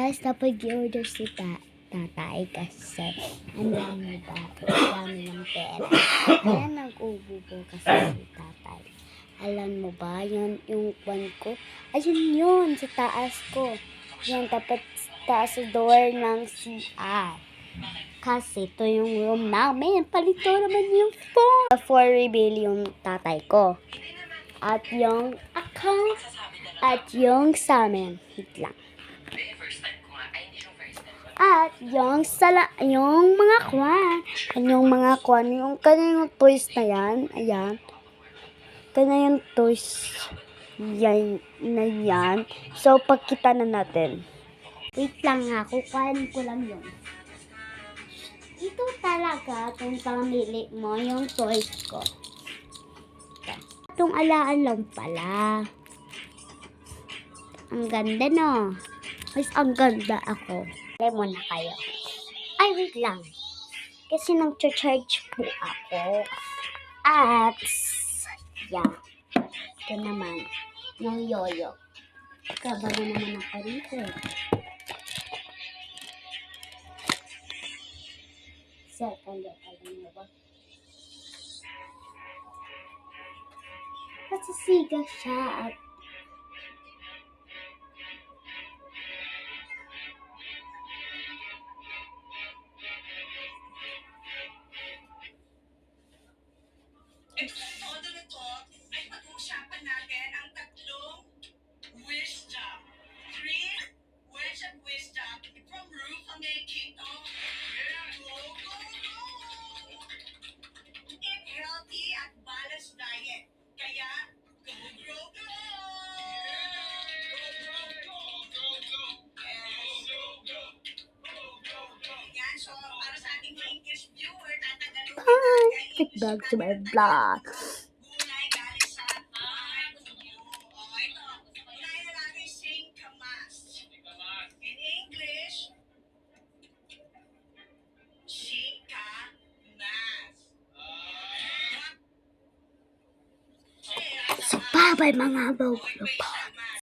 Tapos napag-i-order si tatay kasi ang dami ng pera. Kaya nag-ubo kasi si tatay. Alam mo ba, yun yung kwan ko? Ayun yun, sa taas ko. Yan, tapat taas sa door ng CR. Kasi ito yung room namin. Palito naman yung phone. For reveal yung tatay ko. At yung account. At yung sa amin. Wait lang. At yung mga kwan. Yung mga kwan. Yung kanyang toys na yan. Ayan. Kanya yung toys. Yan na yan. So, pagkita na natin. Wait lang nga. Kukuhanin ko lang yun. Ito talaga, itong pamili mo, yung toys ko. Itong alaan lang pala. Ang ganda, no? Mas ang ganda ako. Try mo na kayo. Ay, wait lang. Kasi nag-charge po ako. At, yeah. Ito naman, yung yoyo. Kabago naman ako rito. Second, alam mo ba? Nasisiga siya at Todo nito ay pag-uusapan natin ang tatlong wisdom. 3 words of wisdom from Ruth Amekito. Go, go, go! Eat healthy at balanced diet. Kaya, go, go, go! Yan, so para sa ating English viewer, tatagalogin natin. take back to my vlog. Gulay galing sa tuyo. O, ito. Unahin na natin singkamas. In English, singkamas. So, bye-bye mga vlog.